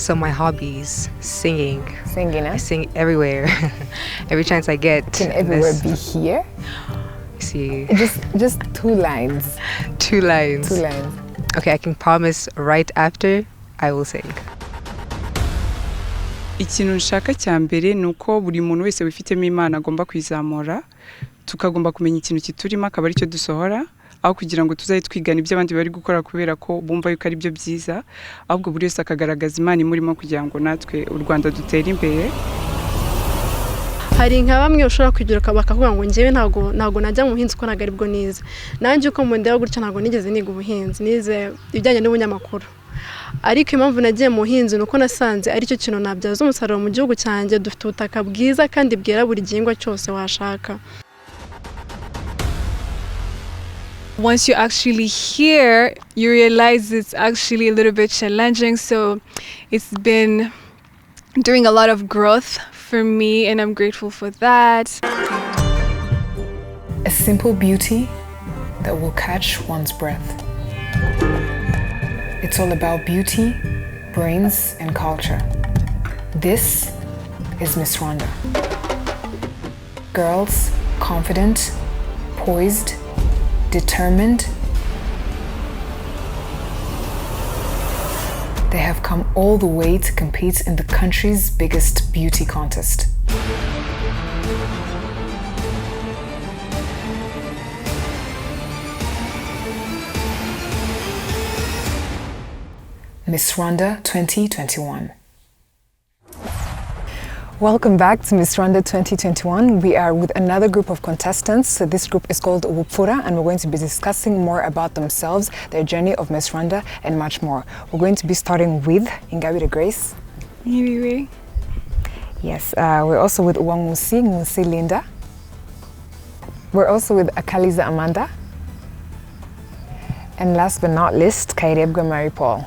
So my hobbies, singing. Singing, eh? I sing everywhere. Every chance I get. Can everywhere be here? See. Just 2 lines. 2 lines. 2 lines. Okay, I can promise right after I will sing. Ikintu nshaka cya mbere nuko buri muntu wese wifitemo Imana agomba kwizamura tukagomba kumenya ikintu kiturimo akaba ari cyo dusohora aho kugira ngo tuzaye twigana ibyo abandi bari gukora kubera ko bumva yuko ari byo byiza ahubwo buri wese akagaragaza Imana imurimo kugira ngo natwe u Rwanda dutere imbere. Hari nka bamwe ushobora kwigira bakavuga ngo njyewe ntago najya mu buhinzi ko ntago ari bwo nize. Nanjye uko mundeba gutya ntago nigeze niga ubuhinzi, nize ibijyanye n'ubunyamakuru. Ariko impamvu nagiye mu buhinzi nuko nasanze ari cyo kintu nabyaza umusaruro mu gihugu cyanjye. Dufite ubutaka bwiza kandi bwera buri gihingwa cyose washaka. Once you're actually here, you realize it's actually a little bit challenging. So it's been doing a lot of growth for me, and I'm grateful for that. A simple beauty that will catch one's breath. It's all about beauty, brains, and culture. This is Miss Rwanda. Girls, confident, poised, determined. They have come all the way to compete in the country's biggest beauty contest. Miss Rwanda 2021. Welcome back to Miss Rwanda 2021. We are with another group of contestants. So this group is called Ubupfura, and we're going to be discussing more about themselves, their journey of Miss Rwanda, and much more. We're going to be starting with Ingabire Grace. Anyway. Yes, we're also with Ngusi Linda. We're also with Akaliza Amanda. And last but not least, Kairebga Mary Paul.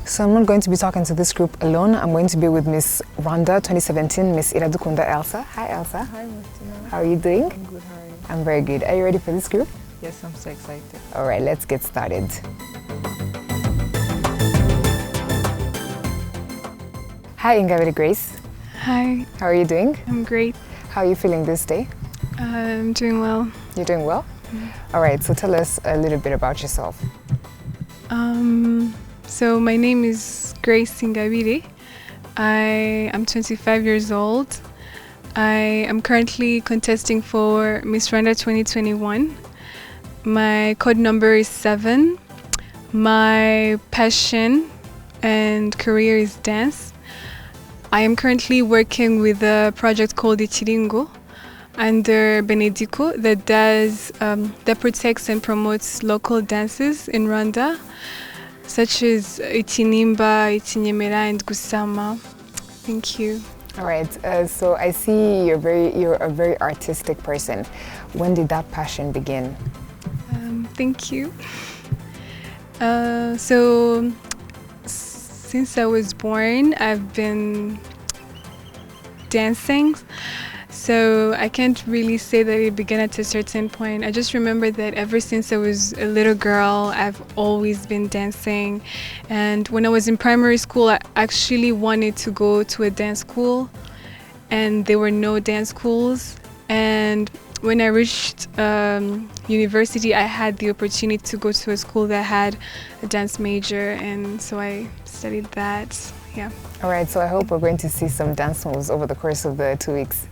So I'm not going to be talking to this group alone. I'm going to be with Miss Rwanda 2017, Miss Iradukunda Elsa. Hi Elsa. Hi Martina. How are you doing? I'm good, how are you? I'm very good. Are you ready for this group? Yes, I'm so excited. All right, let's get started. Hi Ingabire Grace. Hi, How are you doing? I'm great. How are you feeling this day? I'm doing well. You're doing well? All right, so tell us a little bit about yourself. So my name is Grace Ingabire. I am 25 years old. I am currently contesting for Miss Rwanda 2021. My code number is 7. My passion and career is dance. I am currently working with a project called Ichiringo under Benedico that protects and promotes local dances in Rwanda, such as Itinimba, Itinyemera, and Gusama. Thank you. All right, so I see you're a very artistic person. When did that passion begin? Thank you. So since I was born, I've been dancing. So I can't really say that it began at a certain point. I just remember that ever since I was a little girl, I've always been dancing. And when I was in primary school, I actually wanted to go to a dance school, and there were no dance schools. And when I reached university, I had the opportunity to go to a school that had a dance major, and so I studied that. Yeah. All right, so I hope we're going to see some dance moves over the course of the 2 weeks.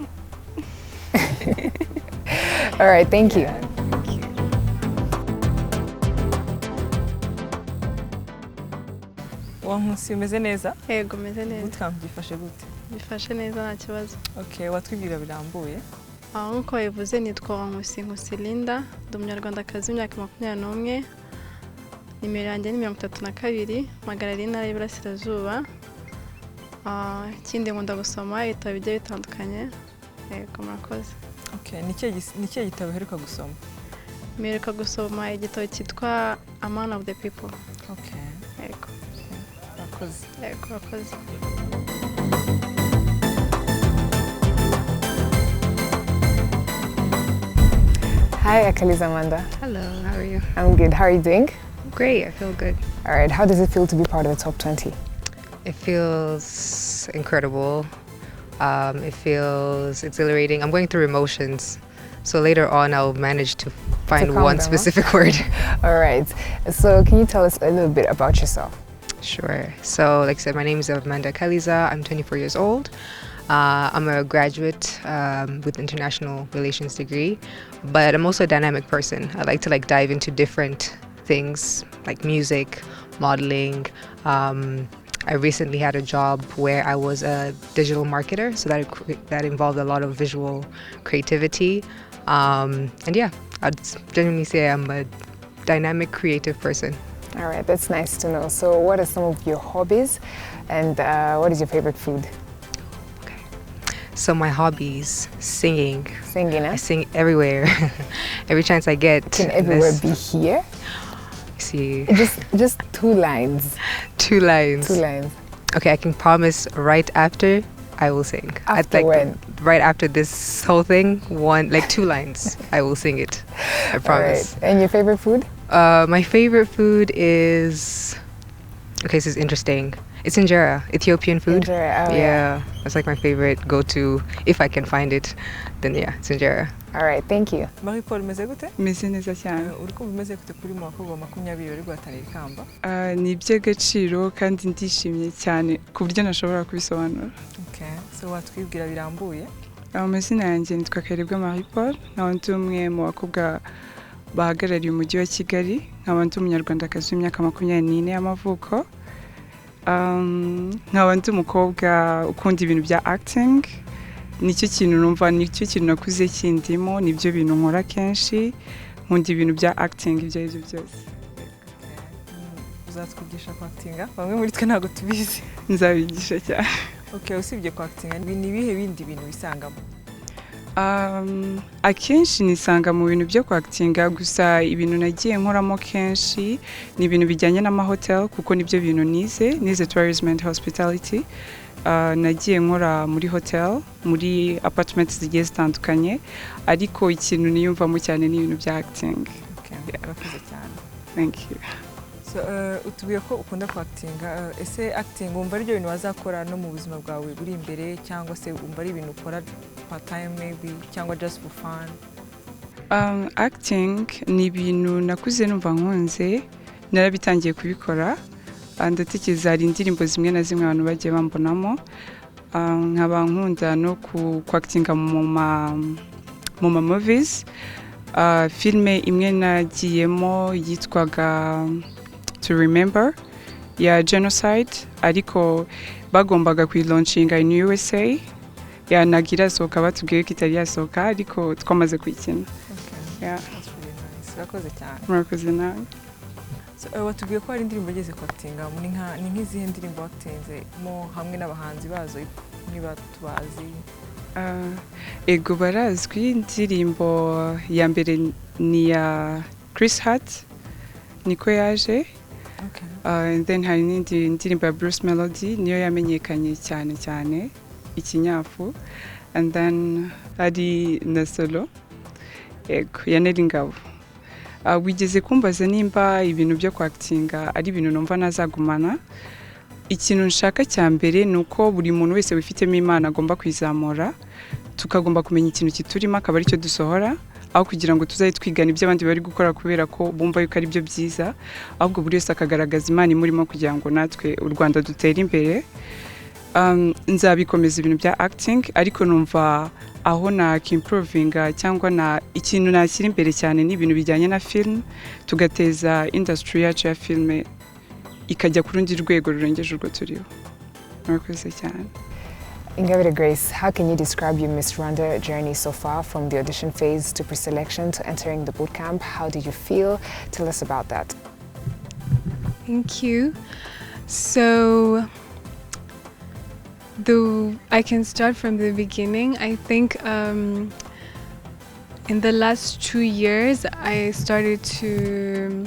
All right, thank you. Thank you. Wankusi umeze neza? Yego meze neza. Bootcamp gifashe gute? Bifashe neza nta kibazo. Okay, watwibwira birambuye. Nkuko bivuze nitwa Wankusi Linda, ndi umunyarwandakazi w'imyaka 21. Nimero yanjye ni 32, mpagarariye intara y'Iburasirazuba. Ikindi nkunda gusoma ibitabo bigiye bitandukanye. Yego murakoze. Okay, ni kihe gitabo uheruka gusoma? Mperuka gusoma igitabo cyitwa A Man of the People. Okay. Yego. Murakoze. Yego murakoze. Hi, Akaliza Amanda. Hello, how are you? I'm good. How are you doing? Great, I feel good. All right, how does it feel to be part of the top 20? It feels incredible. It feels exhilarating. I'm going through emotions. So later on, I'll manage to find calm one down, huh? specific word. All right. So can you tell us a little bit about yourself? Sure. So, like I said, my name is Amanda Kaliza. I'm 24 years old. I'm a graduate with international relations degree, but I'm also a dynamic person. I like to dive into different things like music, modeling. I recently had a job where I was a digital marketer, so that involved a lot of visual creativity. And yeah, I'd genuinely say I'm a dynamic, creative person. All right, that's nice to know. So what are some of your hobbies and what is your favorite food? So my hobbies, singing. Singing, I huh? sing everywhere, every chance I get. Can everywhere be here? See, Just 2 lines. 2 lines. 2 lines. Okay, I can promise right after I will sing. After when? Right after this whole thing, 2 lines. I will sing it. I All promise. right. And your favorite food? My favorite food is. Okay, this is interesting. It's injera, Ethiopian food. Injera, oh, yeah, that's like my favorite go-to. If I can find it, then yeah, it's injera. All right, thank you. Marie Paul umeze gute? meze neza cyane. uri kumva umeze gute kuri mu bakobwa 20 bari guhatanira ikamba? Ni iby'agaciro kandi ndishimye cyane ku buryo nashobora kubisobanura. Okay, so watwibwira birambuye? Amazina yanjye nitwa Kayirebwa Marie Paul, nkaba ndi umwe mu bakobwa bahagarariye umujyi wa Kigali, nkaba ndi umunyarwandakazi w'imyaka 24 y'amavuko. Nkaba ndi umukobwa ukunda ibintu bya acting. Nicyo kintu numva, nicyo kintu nakuze kindimo, nibyo bintu nkora kenshi, nkunda ibintu bya acting ibyo aribyo byose. Uzatwigisha kwactinga? Bamwe muri twe ntago tubizi. Nzabigisha cyane. Okay, usibye kwactinga ni ibihe bindi bintu bisangamo? Akenshi nisanga mu bintu byo kwactinga, gusa ibintu nagiye nkoramo kenshi ni ibintu bijyanye n'amahotel kuko nibyo bintu nize tourism and hospitality. Nagiye nkora muri hotel, muri apartments zigiye zitandukanye, ariko ikintu niyumvamo cyane ni ibintu bya acting. Okay, urakoze cyane. Thank you. So utubwiye ko ukunda kwactinga, ese acting umva ari byo bintu wazakora no mu buzima bwawe buri imbere, cyangwa se umva ari ibintu ukora part time maybe cyangwa just for fun? Acting ni ibintu nakuze numva nkunze, narabitangiye kubikora. Ndatekereza hari indirimbo zimwe na zimwe abantu bagiye bambonamo, nkaba nkunda no kwactinga mu ma movies. Filme imwe nagiyemo yitwaga To Remember ya genocide, ariko bagombaga kuyilauncinga in USA, nagira soka batubwiye ko itari yasoka, ariko twamaze kuyikina. Okay, yeah. That's really nice. Urakoze cyane. Murakoze nawe. So watubwiye ko hari indirimbo ugeze kwactinga, ni nk'izihe ndirimbo watinze mo hamwe n'abahanzi bazo niba tubazi? Ego barazwi, indirimbo ya mbere ni ya Chris Hart, niko yaje. Okay. And then hari n'indi ndirimbo ya Bruce Melody, niyo yamenyekanye cyane ikinyafu. And then hari na solo, ego ya Neringabo. Wigeze kumbaza nimba ibintu byo kwactinga ari ibintu numva nazagumana. Ikintu nshaka cya mbere nuko buri muntu wese wifitemo imana agomba kwizamura, tukagomba kumenya ikintu kiturimo akaba ari cyo dusohora, aho kugira ngo tuzaye twigana ibyo abandi bari gukora kubera ko bumva yuko ari byo byiza, ahubwo buri wese akagaragaza imana imurimo kugira ngo natwe u Rwanda dutere imbere. Nzabikomeza ibintu bya acting, ariko numva aho improvinga cyangwa ikintu nashyira imbere cyane ni ibintu bijyanye na film, tugateza industry yacu ya filme ikajya ku rundi rwego rurengeje urwo turiho. Murakoze cyane. Ingabire Grace, how can you describe your Miss Rwanda journey so far, from the audition phase to pre-selection to entering the bootcamp? How did you feel? Tell us about that. Thank you. So, I can start from the beginning. I think in the last 2 years, I started to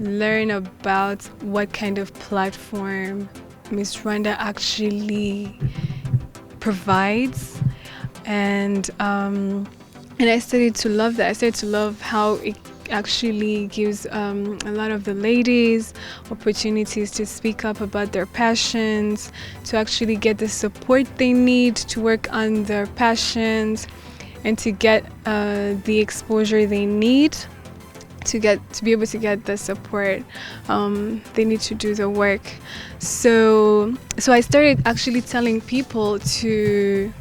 learn about what kind of platform Miss Rwanda actually provides, and I started to love that. I started to love how actually gives a lot of the ladies opportunities to speak up about their passions, to actually get the support they need to work on their passions, and to get the exposure they need to be able to get the support they need to do the work. So I started actually telling people to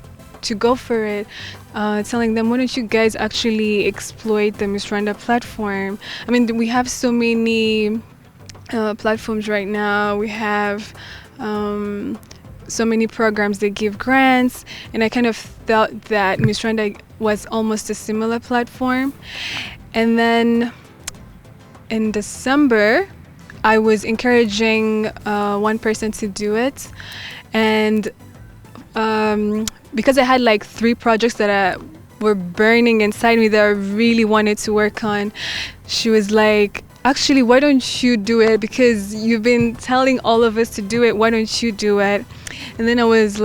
go for it, telling them, why don't you guys actually exploit the Miss Rwanda platform? I mean, we have so many platforms right now. We have so many programs that give grants, and I kind of felt that Miss Rwanda was almost a similar platform. And then in December, I was encouraging one person to do it, and because I had like 3 projects that were burning inside me that I really wanted to work on, she was like, actually, why don't you do it? Because you've been telling all of us to do it, why don't you do it? And then I went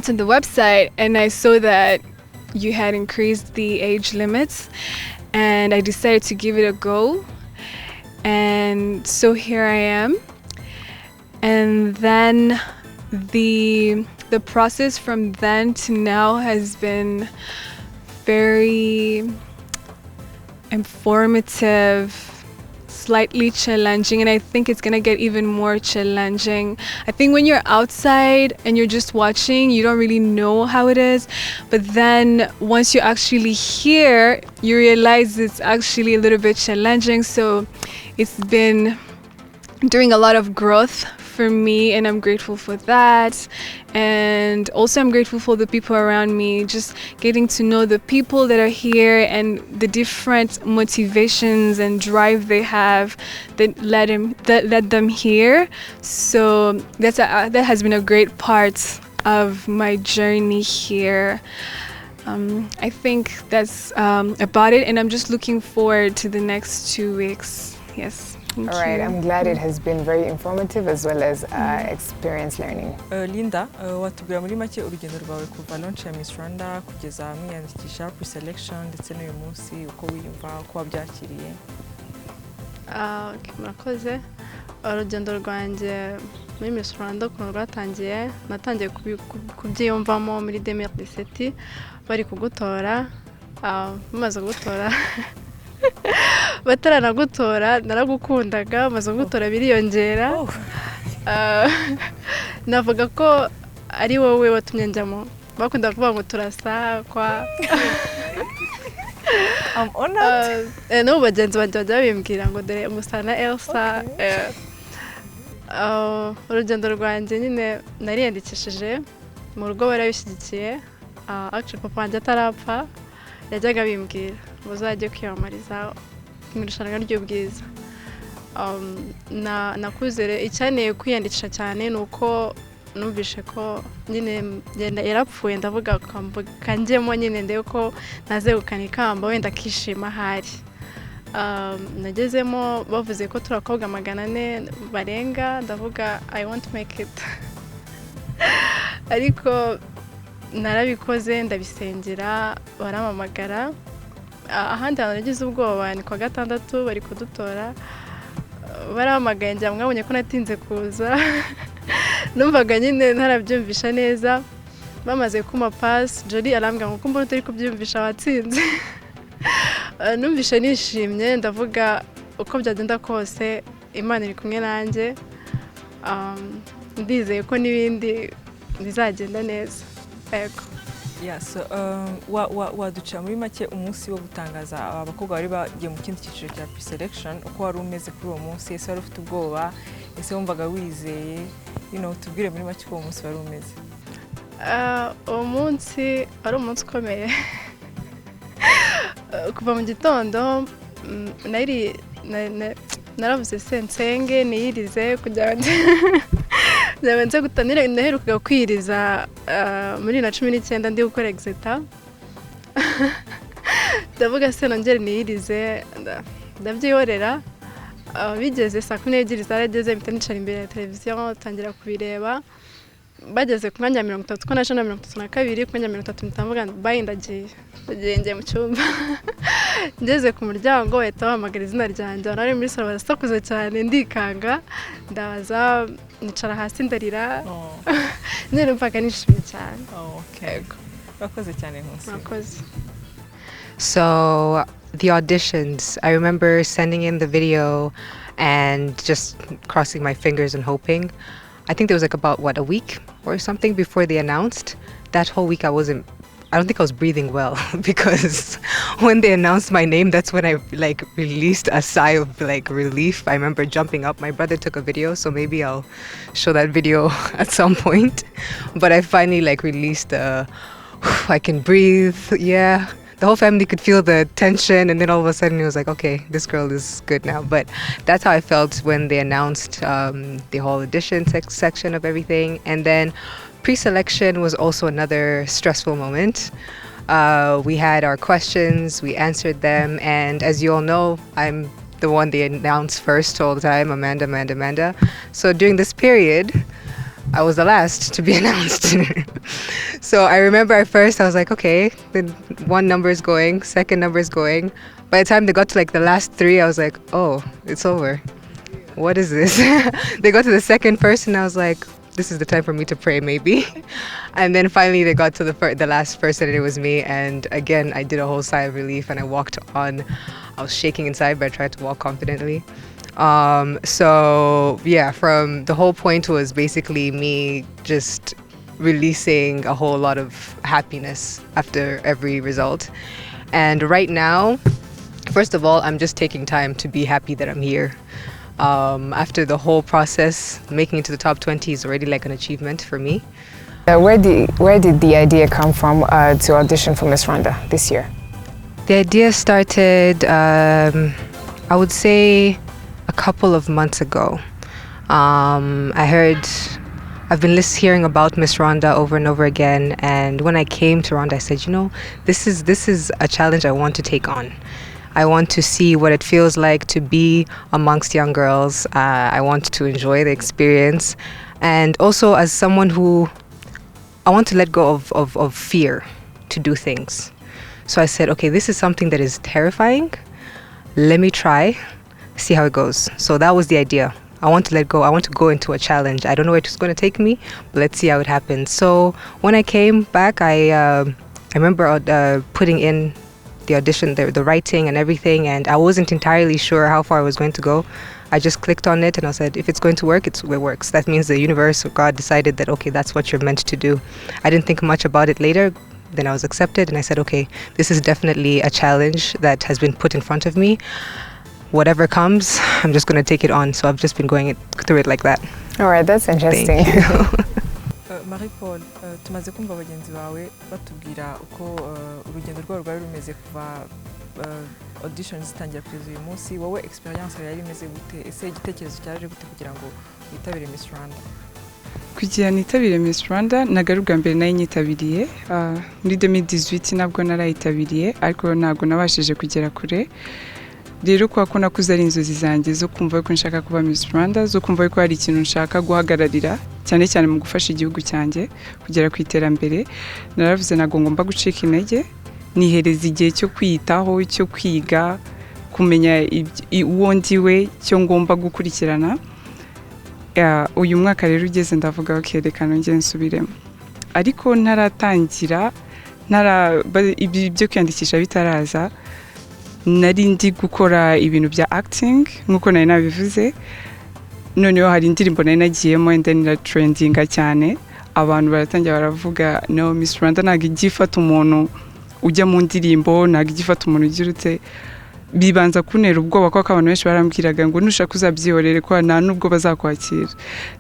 on the website and I saw that you had increased the age limits, and I decided to give it a go. And so here I am. And then the process from then to now has been very informative, slightly challenging, and I think it's gonna get even more challenging. I think when you're outside and you're just watching, you don't really know how it is, but then once you actually hear, you realize it's actually a little bit challenging. So it's been doing a lot of growth for me, and I'm grateful for that. And also I'm grateful for the people around me, just getting to know the people that are here and the different motivations and drive they have that led them here. So that has been a great part of my journey here. I think that's about it, and I'm just looking forward to the next 2 weeks. Yes. Thank All right, you. I'm glad it has been very informative as well as experience learning. Linda, watubwira muri make urugendo rwawe kuva launch ya Miss Rwanda kugeza mwiyandikisha pre-selection ndetse n'uyu munsi uko wiyumva, uko wabyakiriye? Murakoze. Urugendo rwanjye muri Miss Rwanda ukuntu rwatangiye, natangiye kubyiyumvamo muri 2017 bari kugutora, bamaze kugutora bataranagutora naragukundaga, maze kugutora biriyongera. Navuga ko ari wowe watumye njyamo, bakunda kuvuga ngo turasa kwa I'm honored. No, bagenzi banjye bajya babimbwira ngo dore musa na Elsa. Urugendo rwanjye nyine nariyandikishije mu rugo, barabishyigikiye. Actually papa wanjye atarapfa yajyaga bimbwira ngo uzajye kwiyamamariza mu irushanwa ry'ubwiza. Nakuze icyaneye kwiyandikisha cyane ni uko numvishe ko nyine yarapfuye, ndavuga kanjyemo nyine ndebe ko nazegukana ikamba wenda akishima ahari. Nagezemo bavuze ko turi abakobwa 400 barenga, ndavuga I want to make it. Ariko narabikoze, ndabisengera, barampamagara. Ahandi hantu nagize ubwoba ni kwa gatandatu bari kudutora, barampamagaye njya, mwabonye ko natinze kuza. Numvaga nyine ntarabyumvisha neza. Bamaze kuma pass, Jolly arambwira ngo mbona utari kubyumvisha watsinze. Numvisha nishimye, ndavuga uko byagenda kose Imana iri kumwe nanjye. Ndizeye ko n'ibindi bizagenda neza. Yego. Yes, waduca muri make umunsi wo gutangaza abakobwa bari bagiye mu kindi cyiciro cya pre-selection, uko wari umeze kuri uwo munsi, ese wari ufite ubwoba, ese wumvaga wizeye, tubwire muri make uko uwo munsi wari umeze? Uwo munsi ari umunsi ukomeye. Kuva mu gitondo naravuze sensenge niyirize kugira ngo nze gutanira. Naherukaga kwiriza muri 2019 ndi gukora exeta. Ndavuga se nongere niyirize, ndabyihorera. Bigeze saa 12 zarageze mpita nicara imbere ya televiziyo tangira kubireba. bageze ku mwanya 30 ko naje na 32 ku mwanya 30 mtamvuga bayi ndagiye mu cyumba ngeze ku muryango bahita bahamagara izina ryanjye nari muri salo basakuze cyane ndikanga ndabaza nicara hasi ndarira nere mpaka nishimye cyane. Okay, bakoze cyane nkusi. Bakoze. So the auditions, I remember sending in the video and just crossing my fingers and hoping. I think there was like about a week or something before they announced. That whole week I don't think I was breathing well because when they announced my name, that's when I like released a sigh of like relief. I remember jumping up. My brother took a video, so maybe I'll show that video at some point. But I finally like released I can breathe. Yeah. The whole family could feel the tension, and then all of a sudden it was like, okay, this girl is good now. But that's how I felt when they announced the whole audition section of everything. And then pre-selection was also another stressful moment. We had our questions, we answered them, and as you all know, I'm the one they announce first all the time, Amanda. So during this period, I was the last to be announced. So I remember at first I was like, okay, then one number is going, second number is going. By the time they got to like the last 3, I was like, oh, it's over. What is this? They got to the second person, I was like, this is the time for me to pray maybe. And then finally they got to the last person, and it was me. And again, I did a whole sigh of relief and I walked on. I was shaking inside, but I tried to walk confidently. So yeah, from the whole point was basically me just releasing a whole lot of happiness after every result. And right now, first of all, I'm just taking time to be happy that I'm here. After the whole process, making it to the top 20 is already like an achievement for me. Where did the idea come from to audition for Miss Rwanda this year? The idea started, I would say, a couple of months ago. I've been hearing about Miss Rwanda over and over again, and when I came to Rwanda, I said, you know, this is a challenge I want to take on. I want to see what it feels like to be amongst young girls. I want to enjoy the experience, and also as someone who I want to let go of fear to do things. So I said, okay, this is something that is terrifying. Let me try, see how it goes. So that was the idea. I want to let go. I want to go into a challenge. I don't know where it's going to take me, but let's see how it happens. So when I came back, I remember putting in the audition, the writing and everything, and I wasn't entirely sure how far I was going to go. I just clicked on it and I said, if it's going to work, it works. That means the universe or God decided that, okay, that's what you're meant to do. I didn't think much about it later. Then I was accepted and I said, okay, this is definitely a challenge that has been put in front of me. Whatever comes, I'm just going to take it on. So I've just been going through it like that. All right, that's interesting. Marie-Paul, tumaze kumva bagenzi bawe batubwira uko urugendo rwabo rwari rumeze kuva audition zitangira kugeza uyu munsi. Wowe experience yari imeze gute? Ese igitekerezo cyaje gute kugira ngo witabire Miss Rwanda? Kugira nitabire Miss Rwanda nagaruka mbere nayo nyitabiriye muri 2018 nabwo narayitabiriye, ariko ntabwo nabashije kugera kure. Rero kwa ko nakuze ari inzozi zanjye zo kumva ko nshaka kuba Miss Rwanda, zo kumva ko hari ikintu nshaka guhagararira cyane cyane mu gufasha igihugu cyanjye kugera ku iterambere. Naravuze nago ngomba gucika intege, nihereza igihe cyo kwitaho, cyo kwiga, kumenya uwo ndiwe, cyo ngomba gukurikirana. Uyu mwaka rero ugeze ndavuga okay, reka nongere nsubiremo. Ariko ntaratangira, ibyo kwiyandikisha bitaraza, nari ndi gukora ibintu bya acting nkuko nari nabivuze. Noneho hari indirimbo nari nagiyemo and then na trendinga cyane, abantu baratangira baravuga no Miss Rwanda ntabwo igifata umuntu ujya mu ndirimbo, ntabwo igifata umuntu ugirutse. Bibanza kunera ubwoba ko abantu benshi barambwiraga ngo nushaka uzabyihorere ko nta nubwo bazakwakira.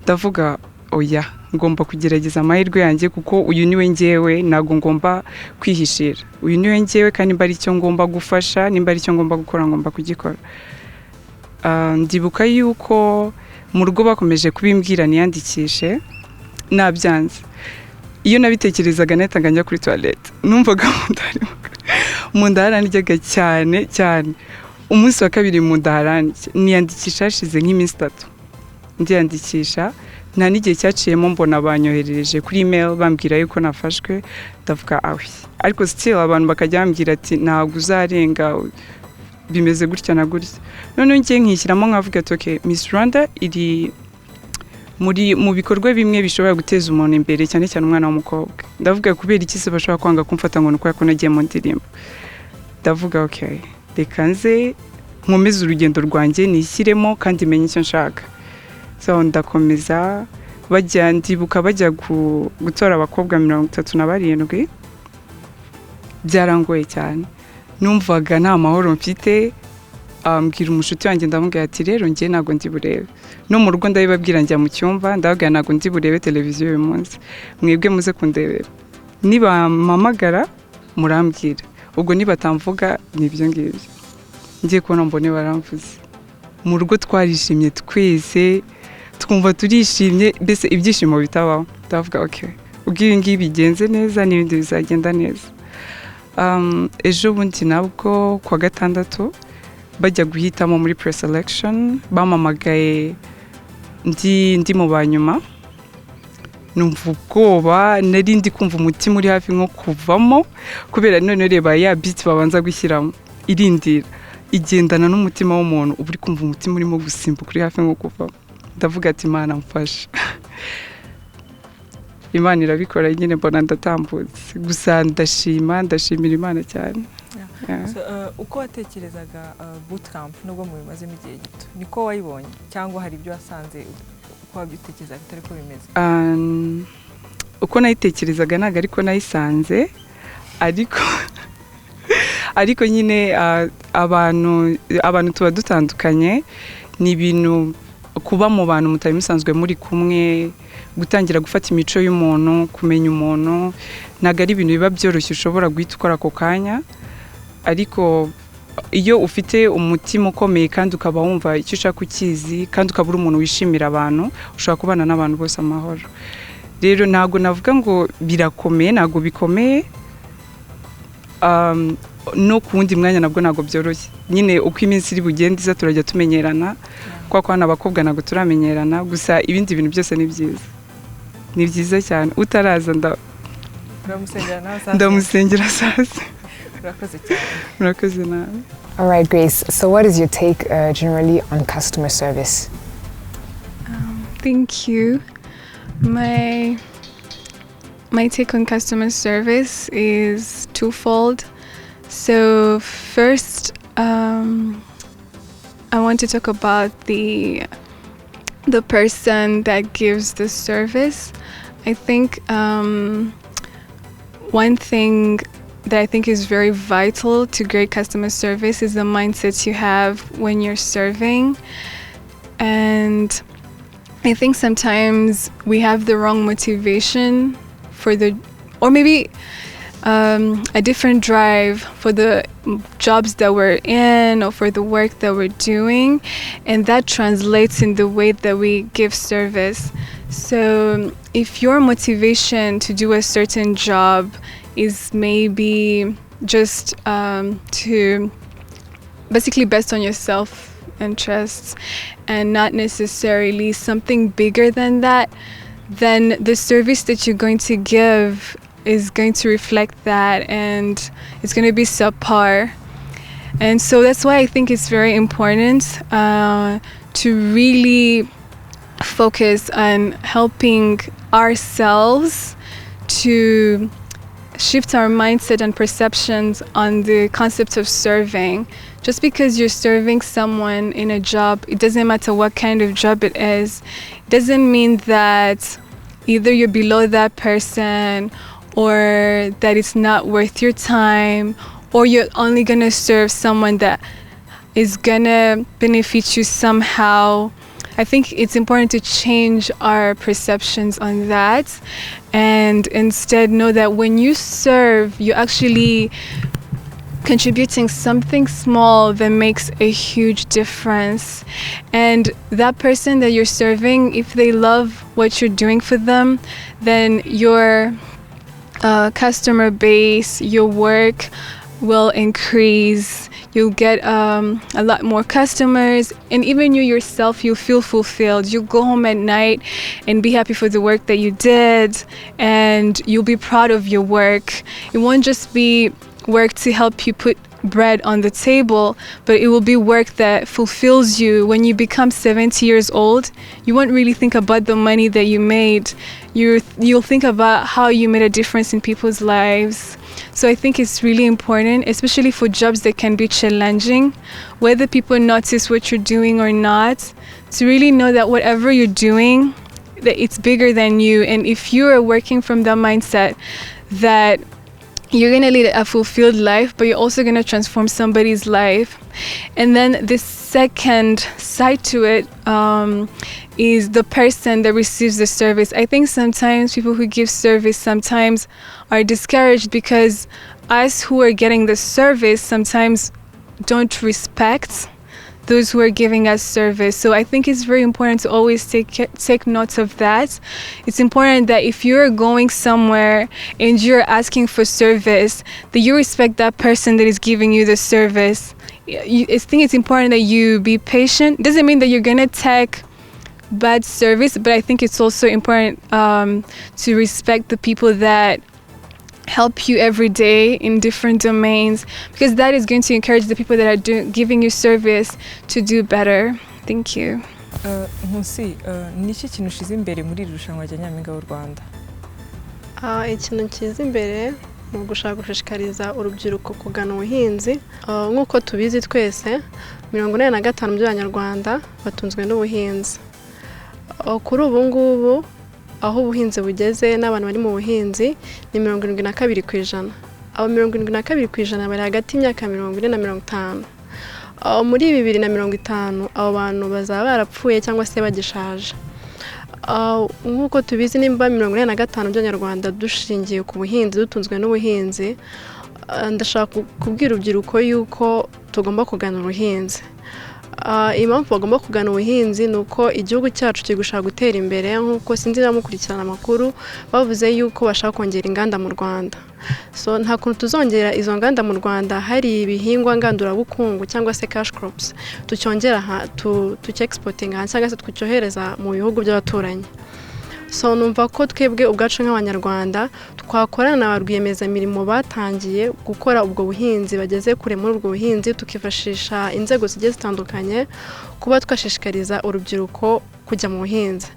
Ndavuga oya, ngomba kugerageza amahirwe yanjye kuko uyu niwe ngewe, ntago ngomba kwihishira. Uyu niwe ngewe kandi mbari icyo ngomba gufasha, nimba ari icyo ngomba gukora ngomba kugikora. Ndibuka yuko mu rugo bakomeje kubimbwira niyandikishe, nabyanze. Iyo nabitekerezaga netaga njya kuri toilette, numvaga mu ndaharandyaga cyane cyane. Umunsi wa kabiri mu ndaharandye niyandikisha hashize nk'iminsi 3. Ndiyandikisha nta n'igihe cyaciyemo mbona banyoherereje kuri email bambwira yuko nafashwe ndavuga awe ariko still abantu bakajya bambwira ati ntabwo uzarenga bimeze gutya na gutya none ngiye nkishyiramo nkavuga ati okay Miss Rwanda iri mu bikorwa bimwe bishobora guteza umuntu imbere cyane cyane umwana w'umukobwa ndavuga kubera iki se bashobora kwanga kumfata ngo nuko yako nagiye mu ndirimbo ndavuga okay reka nze nkomeze urugendo rwanjye nishyiremo kandi menye icyo nshaka so ndakomeza ndibuka bajya gutora abakobwa 37 byarangoye cyane numvaga nta mahoro mfite mbwira umushuti wanjye ndamubwira ati rero njye ntago ndi burebe no mu rugo ndabibabwira njya mu cyumba ndababwira ntago ndi burebe televiziyo uyu munsi mwebwe muze kundebera niba mpamagara murambwira ubwo nibatamvuga nibyo ngibyo ngiye kubona mbone baramvuze mu rugo twarishimye twese twumva turishimye mbese ibyishimo bitabaho ndavuga okay ubwira ngibi bigenze neza n'ibindi bizagenda neza ejo bundi nabwo kwa gatandatu bajya guhitamo muri pre-selection bamamagaye ndi mu banyuma numva ubwoba nari ndi kumva umutima uri hafi nko kuvamo kubera none reba ya beat babanza gushyiramo irindira igendana n'umutima w'umuntu uba uri kumva umutima urimo gusimbuka uri hafi nko kuvamo ndavuga ati Imana mfasha Imana irabikora nyine mbona ndatambutse gusa ndashimira Imana cyane uko watekerezaga bootcamp nubwo mu bimazemo igihe gito niko wayibonye cyangwa hari ibyo wasanze uko wabyitekerezaga atari ko bimeze uko nayitekerezaga ntago ariko nayisanze ariko nyine abantu tuba dutandukanye ni ibintu kuba mu bantu mutari musanzwe muri kumwe gutangira gufata imico y'umuntu kumenya umuntu ntago ari ibintu biba byoroshye ushobora guhita ukora ako kanya ariko iyo ufite umutima ukomeye kandi ukaba wumva icyo ushaka ukizi kandi ukaba uri umuntu wishimira abantu ushobora kubana n'abantu bose amahoro rero ntago navuga ngo birakomeye ntago bikomeye no ku wundi mwanya nabwo ntago byoroshye nyine uko iminsi iri bugenda iza turajya tumenyerana kwa kwana abakobwa ntago turamenyerana gusa ibindi bintu byose ni byiza cyane utaraza ndamusengera sasa murakoze nawe. All right, Grace. So what is your take generally on customer service? Thank you. My take on customer service is twofold. So first, I want to talk about the person that gives the service. I think one thing that I think is very vital to great customer service is the mindset you have when you're serving. And I think sometimes we have the wrong motivation or maybe a different drive for the jobs that we're in or for the work that we're doing, and that translates in the way that we give service. So if your motivation to do a certain job is maybe just to basically based on your self-interests and not necessarily something bigger than that, then the service that you're going to give is going to reflect that, and it's going to be subpar. And so that's why I think it's very important to really focus on helping ourselves to shift our mindset and perceptions on the concept of serving. Just because you're serving someone in a job, it doesn't matter what kind of job it is, it doesn't mean that either you're below that person or that it's not worth your time, or you're only gonna serve someone that is gonna benefit you somehow. I think it's important to change our perceptions on that and instead know that when you serve, you're actually contributing something small that makes a huge difference. And that person that you're serving, if they love what you're doing for them, then your customer base, your work will increase, you'll get a lot more customers, and even you yourself, you'll feel fulfilled. You'll go home at night and be happy for the work that you did, and you'll be proud of your work. It won't just be work to help you put bread on the table, but it will be work that fulfills you. When you become 70 years old, you won't really think about the money that you made. You'll think about how you made a difference in people's lives. So I think it's really important, especially for jobs that can be challenging, whether people notice what you're doing or not, to really know that whatever you're doing, that it's bigger than you. And if you're working from the mindset that you're going to lead a fulfilled life, but you're also going to transform somebody's life. And then the second side to it is the person that receives the service. I think sometimes people who give service sometimes are discouraged because us who are getting the service sometimes don't respect those who are giving us service. So I think it's very important to always take note of that. It's important that if you're going somewhere and you're asking for service, that you respect that person that is giving you the service. I think it's important that you be patient. Doesn't mean that you're gonna take bad service, but I think it's also important to respect the people that help you every day in different domains, because that is going to encourage the people that are giving you service to do better. Thank you. Nkusi, niki kintu ushize imbere muri irushanwa rya Nyampinga w'u Rwanda? Ikintu kiza imbere ni ugushaka gushishikariza urubyiruko kugana ubuhinzi. Nk'uko tubizi twese 45% by'Abanyarwanda batunzwe n'ubuhinzi. Kuri ubu ngubu aho ubuhinzi bugeze n'abantu bari mu buhinzi ni 72%. Abo 72% bari hagati y'imyaka 40 na 50. Muri 2050 abo bantu bazaba barapfuye cyangwa se bagishaje. Nk'uko tubizi nimba 45% by'Abanyarwanda dushingiye ku buhinzi, dutunzwe n'ubuhinzi, ndashaka kubwira urubyiruko yuko tugomba kugana ubuhinzi. Impamvu bagomba kugana ubuhinzi ni uko igihugu cyacu kiri gushaka gutera imbere. Nk'uko sinzi namukurikirana amakuru bavuze yuko bashaka kongera inganda mu Rwanda. So nta kuntu tuzongera izo nganda mu Rwanda hari ibihingwa ngandurabukungu cyangwa se cash crops tucyongera tucyexportinga cyangwa se twicyohereza mu bihugu by'abaturanyi. So numva ko twebwe ubwacu nk'Abanyarwanda twakorana na rwiyemezamirimo batangiye gukora ubwo buhinzi, bageze kure muri ubwo buhinzi, tukifashisha inzego zigiye zitandukanye kuba twashishikariza urubyiruko kujya mu buhinzi.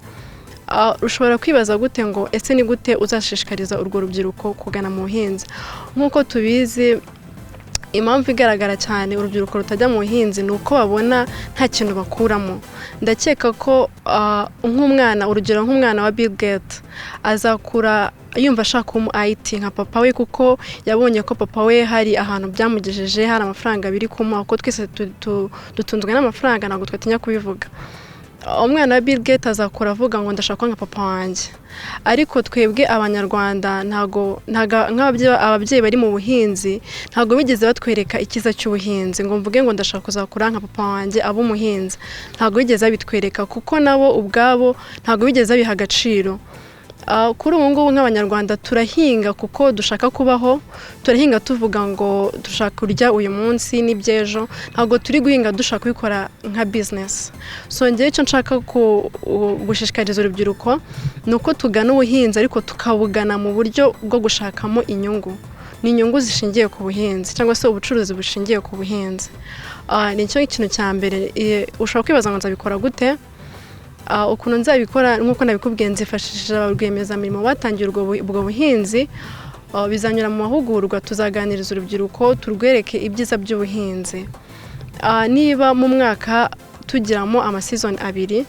Ushobora kwibaza gute ngo ese ni gute uzashishikariza urwo rubyiruko kugana mu buhinzi? Nk'uko tubizi, impamvu igaragara cyane urubyiruko rutajya mu buhinzi ni uko babona nta kintu bakuramo. Ndakeka ko nk'umwana, urugero nk'umwana wa Bill Gates azakura yumva ashaka kuba IT nka papa we, kuko yabonye ko papa we hari ahantu byamugejeje, hari amafaranga biri kumuha, kuko twese dutunzwe n'amafaranga ntabwo twatinya kubivuga. Umwana wa Bill Gates azakura avuga ngo ndashaka nka papa wanjye. Ariko twebwe Abanyarwanda ntago ababyeyi bari mu buhinzi ntago bigeze batwereka ikiza cy'ubuhinzi ngo mvuge ngo ndashaka kuzakura nka papa wanjye abo umuhinzi. Ntago bigeze babitwereka kuko nabo ubwabo ntago bigeze biha agaciro. Kuri ubu ngubu nk'Abanyarwanda turahinga kuko dushaka kubaho, turahinga tuvuga ngo dushaka kurya uyu munsi n'ibyejo, ntabwo turi guhinga dushaka kubikora nka business. So ngewe icyo nshaka gushishikariza urubyiruko ni uko tugana ubuhinzi, ariko tukabugana mu buryo bwo gushakamo inyungu. Ni inyungu zishingiye ku buhinzi cyangwa se ubucuruzi bushingiye ku buhinzi. Ni cyo ikintu cya mbere. Ushobora kwibaza ngo nzabikora gute? Ukuntu nzabikora nk'uko nabikubwiye, nzifashishije abarwiyemezamirimo batangiye ubwo buhinzi. Bizanyura mu mahugurwa, tuzaganiriza urubyiruko turwereke ibyiza by'ubuhinzi. Niba mu mwaka tugiramo amasezon 2,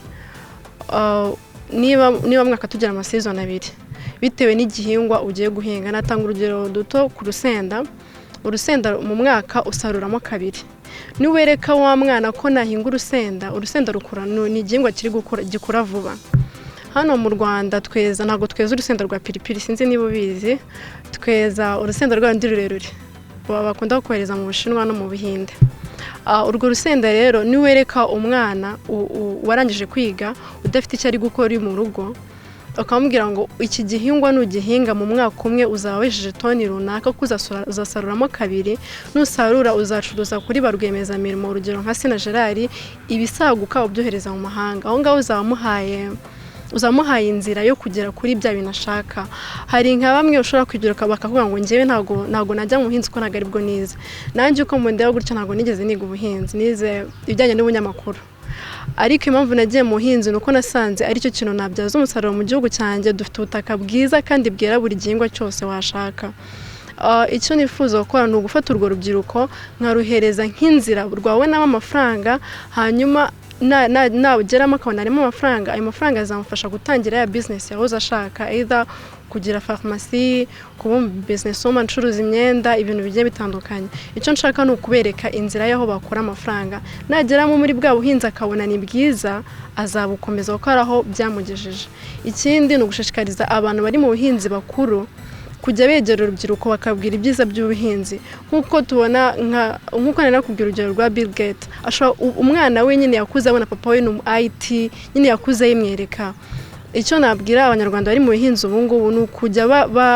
niba mwaka tugira amasezon 2 bitewe n'igihingwa ugiye guhinga. Natanga urugero duto ku rusenda. Urusenda mu mwaka usaruramo 2. Niwereka wa mwana ko nahinga urusenda rukura, ni igihingwa kiri gikura vuba. Hano mu Rwanda tweza, ntabwo tweza urusenda rwa piripiri, sinzi niba ubizi, tweza urusenda rw'andi rurerure bakunda kohereza mu Bushinwa no mu Buhinde. Urwo rusenda rero niwereka umwana warangije kwiga udafite icyo ari gukora mu rugo, ukamubwira ngo iki gihingwa nugihinga mu mwaka umwe uzaba wejeje toni runaka ko uzasaruramo kabiri, nusarura uzacuruza kuri ba rwiyemezamirimo, urugero nka Sina Gerard, ibisaguka ubyohereza mu mahanga. Aho ngaho uzamuhaye inzira yo kugera kuri bya bintu ashaka. Hari nka bamwe ushobora kwigira bakavuga ngo njyewe ntago najya mu buhinzi ko ntago aribwo nize. Nanjye uko mundeba gutya ntago nigeze niga ubuhinzi, nize ibijyanye n'ubunyamakuru. Ariko impamvu nagiye mu buhinzi nuko nasanze ari cyo kintu nabyaza umusaruro mu gihugu cyanjye. Dufite ubutaka bwiza kandi bwera buri gihingwa cyose washaka. Icyo nifuza gukora ni ugufata urwo rubyiruko nkaruhereza nk'inzira rwabonamo amafaranga, hanyuma nageramo akabona arimo amafaranga, ayo mafaranga azamufasha gutangira ya business yahoze ashaka, either kugira farumasi, kuba business woman, ncuruza imyenda, ibintu bigiye bitandukanye. Icyo nshaka ni ukubereka inzira y'aho bakora amafaranga. Nageramo muri bwa buhinzi akabona ni bwiza, azabukomeza kuko ari aho byamugejeje. Ikindi ni ugushishikariza abantu bari mu buhinzi bakuru kujya begera urubyiruko bakabwira ibyiza by'ubuhinzi. Nk'uko tubona nk'uko nari nakubwira urugero rwa Bill Gates, umwana we nyine yakuze abona papa we ni IT, nyine yakuze yimwereka. Icyo nabwira abanyarwanda bari mu buhinzi ubu ngubu ni ukujya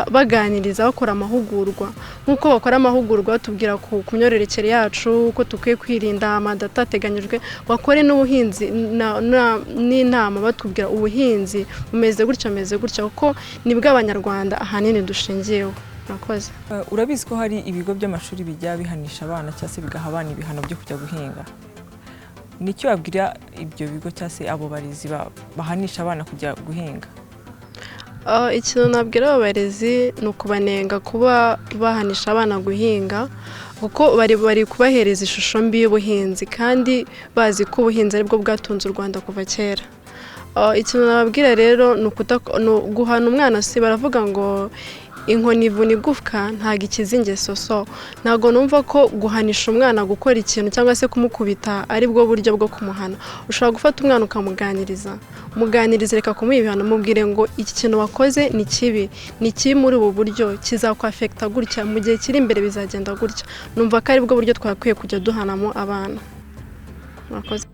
baganiriza, bakora amahugurwa. Nk'uko bakora amahugurwa batubwira ku myororokere yacu, uko tukwiye kwirinda amadata ateganyijwe, bakore n'ubuhinzi n'inama batubwira ubuhinzi bumeze gutya kuko nibwo abanyarwanda ahanini dushingiyeho. Murakoze. Urabizi ko hari ibigo by'amashuri bijya bihanisha abana cyangwa se bigaha abana ibihano byo kujya guhinga. Nicyo wabwira ibyo bigo cyangwa se abo barezi bahanisha abana kujya guhinga? Ikintu nabwira abo barezi ni ukubanenga kuba bahanisha abana guhinga, kuko bari kubahereza ishusho mbi y'ubuhinzi kandi bazi ko ubuhinzi aribwo bwatunze u Rwanda kuva kera. Ikintu nababwira rero ni guhana umwana. Si baravuga ngo inkoni ivuna igufwa ntago ikiza ingeso, so ntago numva ko guhanisha umwana gukora ikintu cyangwa se kumukubita ari bwo buryo bwo kumuhana. Ushobora gufata umwana ukamuganiriza, reka kumuha ibihano, mubwire ngo iki kintu wakoze ni kibi muri ubu buryo, kizakwafekta gutya, mu gihe kiri imbere bizagenda gutya. Numva ko ari bwo buryo twakwiye kujya duhanamo abana. Murakoze.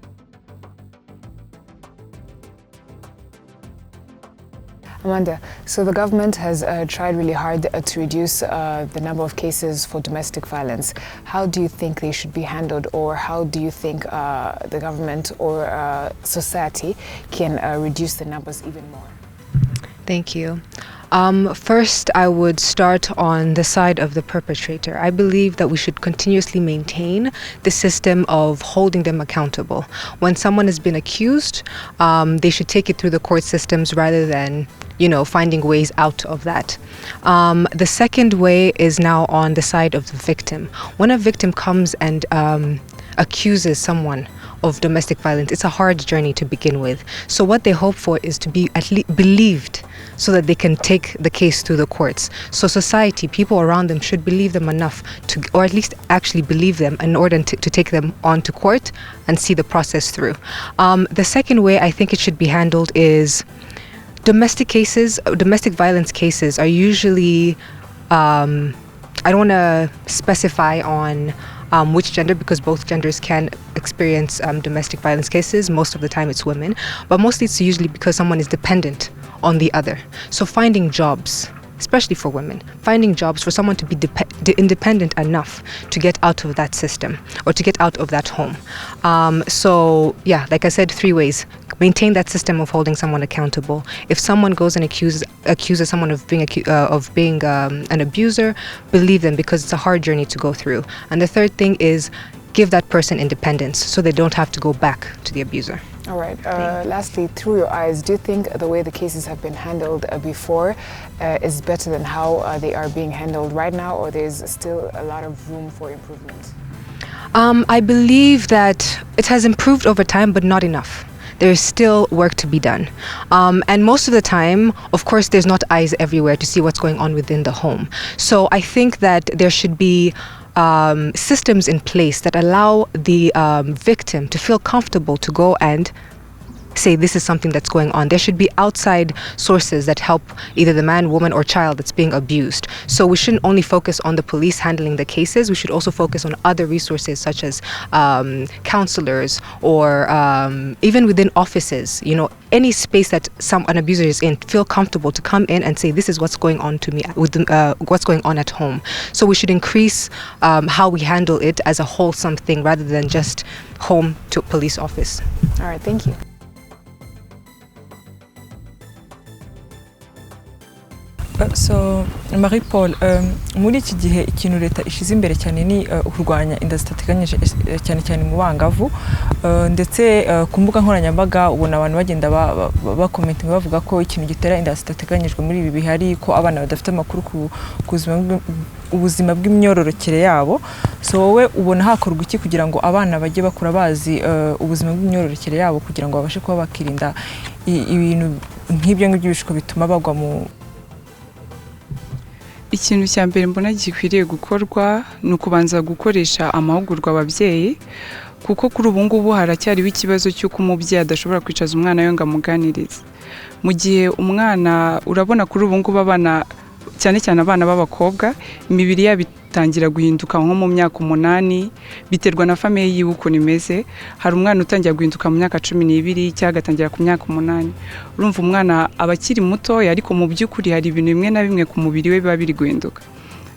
Amanda, so the government has tried really hard to reduce the number of cases for domestic violence. How do you think they should be handled, or how do you think the government or society can reduce the numbers even more? Thank you. First, I would start on the side of the perpetrator. I believe that we should continuously maintain the system of holding them accountable. When someone has been accused, they should take it through the court systems rather than, finding ways out of that. The second way is now on the side of the victim. When a victim comes and accuses someone of domestic violence, it's a hard journey to begin with. So what they hope for is to be at least believed so that they can take the case through the courts. So society, people around them should believe them enough to, or at least actually believe them in order to take them on to court and see the process through. The second way I think it should be handled is domestic violence cases are usually, I don't want to specify on which gender, because both genders can experience domestic violence cases. Most of the time it's women, but mostly it's usually because someone is dependent on the other. So finding jobs, especially for women, finding jobs for someone to be independent enough to get out of that system or to get out of that home. So yeah, like I said, 3 ways. Maintain that system of holding someone accountable. If someone goes and accuses someone of being an abuser, believe them, because it's a hard journey to go through. And the third thing is give that person independence so they don't have to go back to the abuser. All right. Lastly, through your eyes, do you think the way the cases have been handled before is better than how they are being handled right now, or there's still a lot of room for improvement? I believe that it has improved over time, but not enough. There's still work to be done. And most of the time, of course, there's not eyes everywhere to see what's going on within the home. So I think that there should be systems in place that allow the victim to feel comfortable to go and say this is something that's going on. There should be outside sources that help either the man, woman, or child that's being abused. So we shouldn't only focus on the police handling the cases. We should also focus on other resources such as counselors or even within offices. You know, any space that an abuser is in, feel comfortable to come in and say, this is what's going on to me, what's going on at home. So we should increase how we handle it as a wholesome thing rather than just home to police office. All right, thank you. So Marie Paul, muri iki gihe ikintu leta ishize imbere cyane ni kurwanya inda zitateganyije cyane cyane mu bangavu, ndetse ku mbuga nkoranyambaga ubona abantu bagenda bakomentinga bavuga ko ikintu gitera inda zitateganyijwe muri ibi bihari ko abana badafite amakuru ku ubuzima bw'imyororokere yabo. So wowe ubona hakorwa iki kugira ngo abana bajye bakura bazi ubuzima bw'imyororokere yabo kugira ngo babashe kuba bakirinda ibintu nk'ibyo ngibyo bituma bagwa mu Ikintu cya mbere mbona gikwiriye gukorwa ni ukubanza gukoresha amahugurwa ababyeyi, kuko kuri ubu ngubu haracyariho ikibazo cy'uko umubyeyi adashobora kwicaza umwana we ngo amuganirize. Mu gihe umwana urabona kuri ubu ngubu abana cyane cyane abana b'abakobwa imibiri yabo itangira guhinduka nko mu myaka 8 biterwa na famille yiwe uko nimeze. Hari umwana utangira guhinduka mu myaka 12 cyangwa agatangira ku myaka 8. Urumva umwana abakiri muto ariko mu by'ukuri hari ibintu bimwe na bimwe ku mubiri we biba biri guhinduka.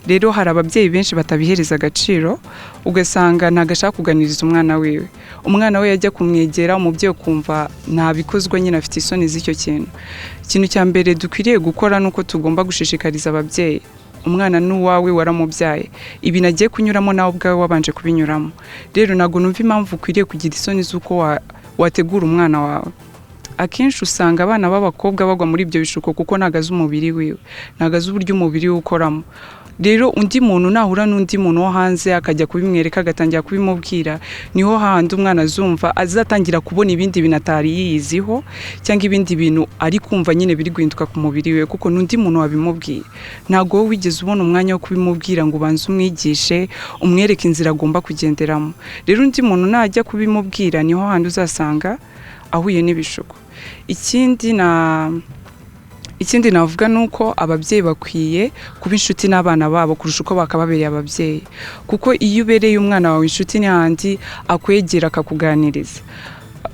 Rero hari ababyeyi benshi batabihereza agaciro, ugasanga ntagashaka kuganiriza umwana wiwe. Umwana we yajya kumwegera umubyeyi kumva ntabikozwe nyine afite isoni z'icyo kintu. Ikintu cya mbere dukwiriye gukora nuko tugomba gushishikariza ababyeyi, umwana n'uwawe waramubyaye, ibi nagiye kunyuramo nawe ubwawe wabanje kubinyuramo. Rero nago numva impamvu ukwiriye kugira isoni z'uko wategura umwana wawe. Akenshi usanga abana b'abakobwa bagwa muri ibyo bishuko kuko nagaza umubiri wiwe, nagaza uburyo umubiri we ukoramo. Rero undi muntu nahura n'undi muntu wo hanze akajya kubimwereka agatangira kubimubwira, niho handi umwana azumva azatangira kubona ibindi binatari yiyiziho cyangwa ibindi bintu ari kumva nyine biri guhinduka ku mubiri we kuko n'undi muntu wabimubwiye. Ntago wigeze ubona umwanya wo kubimubwira ngo ubanze umwigishe umwereke inzira agomba kugenderamo. Rero undi muntu najya kubimubwira niho handi uzasanga ahuye n'ibishuko. Ikindi navuga nuko ababyeyi bakwiye kuba inshuti n'abana babo kurusha uko bakababereye ababyeyi, kuko iyo ubereye umwana wawe inshuti ni handi akwegera akakuganiriza.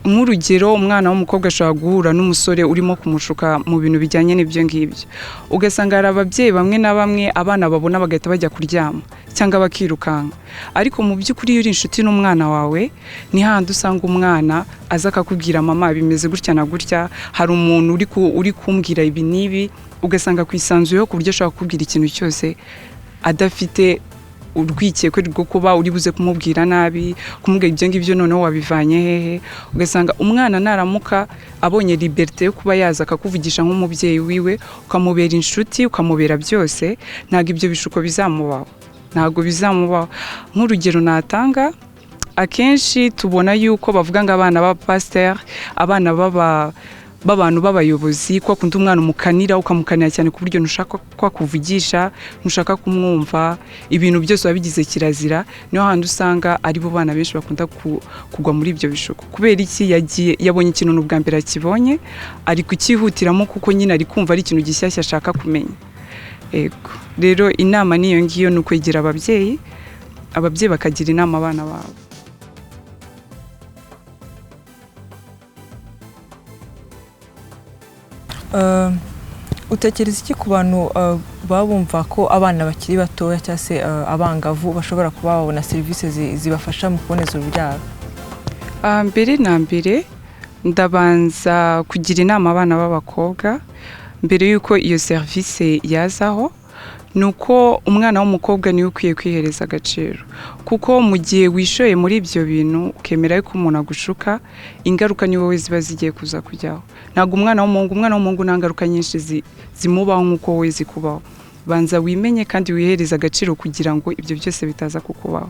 Nk'urugero umwana w'umukobwa ashobora guhura n'umusore urimo kumushuka mu bintu bijyanye n'ibyo ngibyo, ugasanga hari ababyeyi bamwe na bamwe abana babona bagahita bajya kuryama cyangwa bakirukanka. Ariko mu by'ukuri iyo uri inshuti n'umwana wawe ni handi usanga umwana aza akakubwira mama bimeze gutya na gutya, hari umuntu uri kumbwira ibi n'ibi, ugasanga kwisanzuyeho ku buryo ashobora kukubwira ikintu cyose adafite urwikekwe rwo kuba uri buze kumubwira nabi, kumubwira ibyo ngibyo noneho wabivanye hehe. Ugasanga umwana naramuka abonye liberté yo kuba yaza akakuvugisha nk'umubyeyi wiwe, ukamubera inshuti, ukamubera byose, ntago ibyo bishuko bizamubaho, ntago bizamubaho. Nk'urugero natanga, akenshi tubona yuko bavuga ngo abana ba pasteur, abana b'abantu b'abayobozi ko akunda umwana umukanira ukamukanira cyane ku buryo ntushaka kwa kuvugisha, ntushaka kumwumva, ibintu byose wabigize kirazira. Niho handi usanga ari bo bana benshi bakunda kugwa muri ibyo bishuko. Kubera iki? Yabonye ikintu n'ubwa mbere akibonye, ari kukihutiramo kuko nyine ari kumva ari ikintu gishyashya ashaka kumenya. Ego rero inama niyo ngiyo ni ukwegera ababyeyi bakagira inama abana babo. Utekereza iki ku bantu babumva ko abana bakiri batoya cyangwa se abangavu bashobora kuba babona serivisi zibafasha mu kuboneza urubyaro? Mbere na mbere ndabanza kugira inama abana b'abakobwa mbere yuko iyo serivisi yazaho, nuko umwana w'umukobwa niwe ukwiye kwihereza agaciro, kuko mu gihe wishoye muri ibyo bintu ukemera ko umuntu agushuka, ingaruka ni wowe ziba zigiye kuza kujyaho. Ntago umwana w'umuhungu nta ngaruka nyinshi zimubaho nk'uko wowe zikubaho. Banza wimenye kandi wihereza agaciro kugira ngo ibyo byose bitaza kukubaho.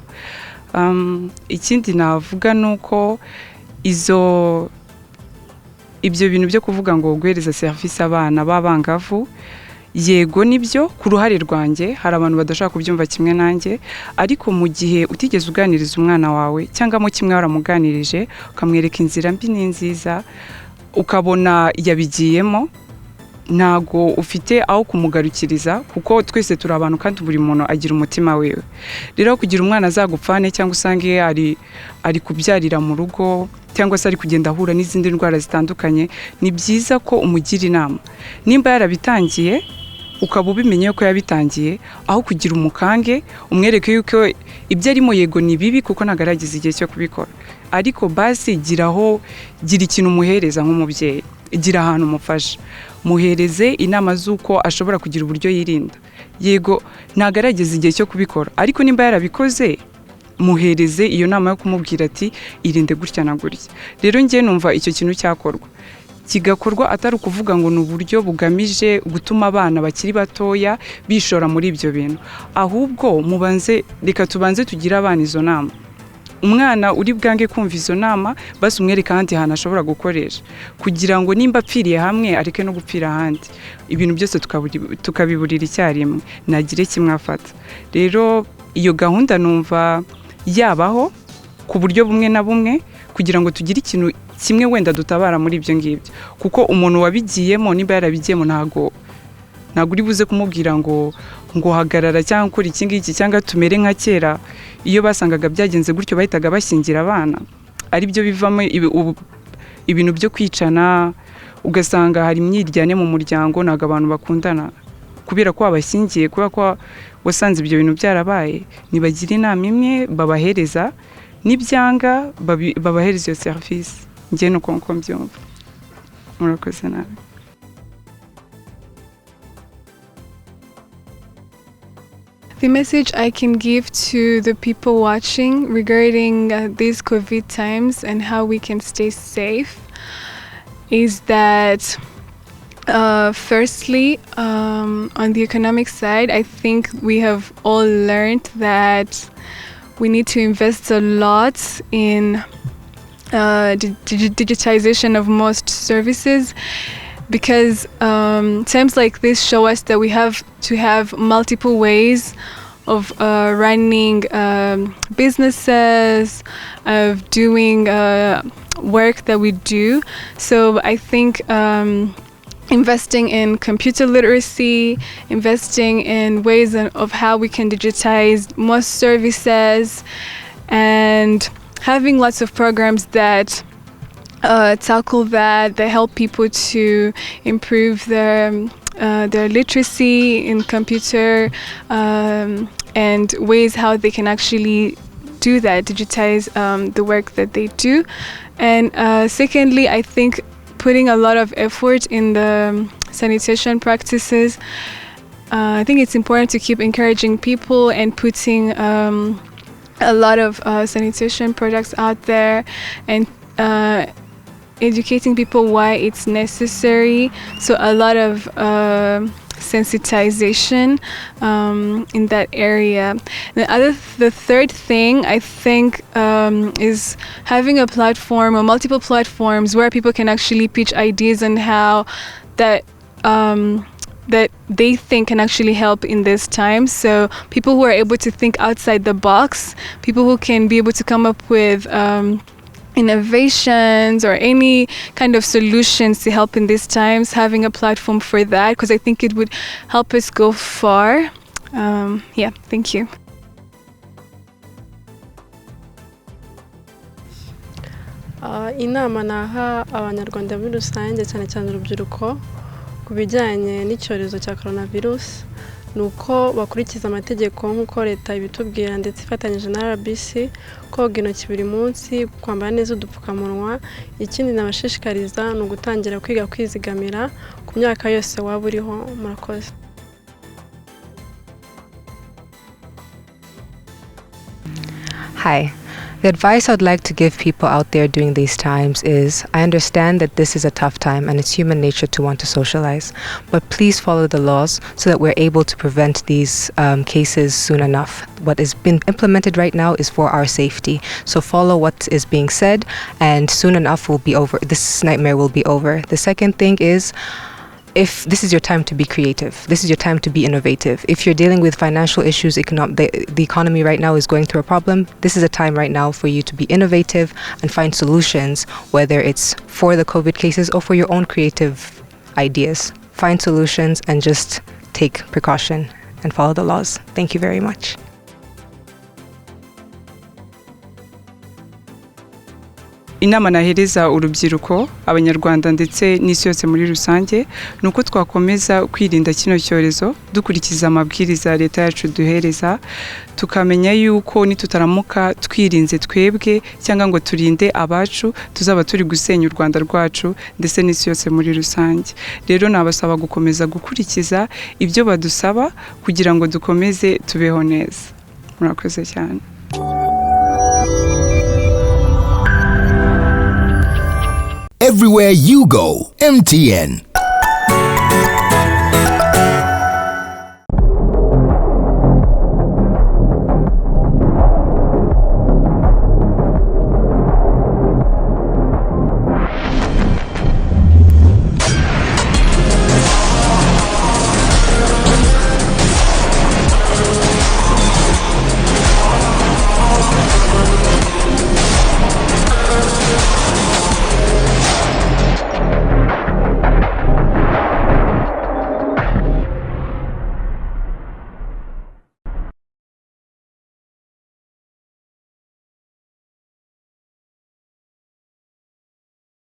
Ikindi navuga nuko ibyo bintu byo kuvuga ngo guhereza serivisi abana b'abangavu, yego nibyo ku ruhare rwanjye hari abantu badashaka kubyumva kimwe nanjye, ariko mu gihe utigeze uganiriza umwana wawe cyangwa mu kimwe waramuganirije ukamwereka inzira mbi n'inziza, ukabona yabigiyemo ntago ufite aho kumugarukiriza kuko twese turi abantu kandi buri muntu agira umutima wiwe. Rero kugira umwana azagupfane cyangwa usange ari kubyarira mu rugo cyangwa se ari kugenda ahura n'izindi ndwara zitandukanye, ni byiza ko umugira inama. Nimba yarabitangiye ukaba ubimenye ko yabitangiye, aho kugira umukange umwereke yuko ibyo arimo yego ni bibi kuko nagaragize igihe cyo kubikora, ariko basi gira ikintu umuhereza nk'umubyeyi, gira ahantu umufasha, muhereze inama z'uko ashobora kugira uburyo yirinda. Yego nagarageza igihe cyo kubikora, ariko nimba yarabikoze muhereze iyo nama yo kumubwira ati irinde gutya na gutya. Rero njye numva icyo kintu cyakorwa, kigakorwa atari ukuvuga ngo ni uburyo bugamije gutuma abana bakiri batoya bishora muri ibyo bintu, ahubwo reka tubanze tugire abana izo nama. Umwana uri bwange kumva izo nama basi umwereka ahandi hantu ashobora gukoresha, kugira ngo nimba apfiriye hamwe areke no gupfira ahandi, ibintu byose tukabiburira icyarimwe, nagire kimwe afata. Rero iyo gahunda numva yabaho ku buryo bumwe na bumwe kugira ngo tugire ikintu kimwe wenda dutabara muri ibyo ngibyo, kuko umuntu wabigiyemo nimba yarabigiyemo ntago uri buze kumubwira ngo hagarara cyangwa ukora iki ngiki cyangwa tumere nka kera. Iyo basangaga byagenze gutyo bahitaga bashyingira abana, ari byo bivamo ibintu byo kwicana, ugasanga hari imyiryane mu muryango, ntago abantu bakundana kubera ko abashyingiye, kubera ko wasanze ibyo bintu byarabaye. Nibagira inama imwe babahereza, n'ibyanga babahereza iyo serivisi. Njye nuko mbyumva. Murakoze nawe. The message I can give to the people watching regarding these COVID times and how we can stay safe is that firstly, on the economic side, I think we have all learned that we need to invest a lot in digitization of most services, because times like this show us that we have to have multiple ways of running businesses, of doing work that we do. So I think investing in computer literacy, investing in ways of how we can digitize most services, and having lots of programs that tackle that help people to improve their literacy in computer, and ways how they can actually do that, digitize the work that they do. And secondly, I think putting a lot of effort in the sanitation practices. I think it's important to keep encouraging people and putting a lot of sanitation products out there, and educating people why it's necessary. So a lot of sensitization in that area. The third thing I think is having a platform or multiple platforms where people can actually pitch ideas on how that they think can actually help in this time. So people who are able to think outside the box, people who can be able to come up with innovations or any kind of solutions to help in these times, having a platform for that, because I think it would help us go far. Yeah, thank you. Inama naha abanyarwanda muri rusange cyane cyane urubyiruko ku bijyanye n'icyorezo cya coronavirus ni uko bakurikiza amategeko nk'uko leta ibitubwira, ndetse ifatanyije na RBC, koga intoki buri munsi, kwambara neza udupfukamunwa. Ikindi nabashishikariza ni ugutangira kwiga kwizigamira ku myaka yose waba uriho. Murakoze. Hi. The advice I'd like to give people out there during these times is, I understand that this is a tough time and it's human nature to want to socialize, but please follow the laws so that we're able to prevent these cases soon enough. What is being implemented right now is for our safety. So follow what is being said, and soon enough will be over. This nightmare will be over. The second thing is, if this is your time to be creative, this is your time to be innovative. If you're dealing with financial issues, the economy right now is going through a problem, this is a time right now for you to be innovative and find solutions, whether it's for the COVID cases or for your own creative ideas. Find solutions and just take precaution and follow the laws. Thank you very much. Inama nahereza urubyiruko abanyarwanda ndetse n'isi yose muri rusange nuko twakomeza kwirinda kino cyorezo dukurikiza amabwiriza leta yacu duhereza tukamenya yuko nitutaramuka twirinze twebwe cyangwa ngo turinde abacu tuzaba turi gusenya u Rwanda rwacu ndetse n'isi yose muri rusange. Rero nabasaba gukomeza gukurikiza ibyo badusaba kugira ngo dukomeze tubeho neza. Murakoze cyane. Everywhere you go, MTN.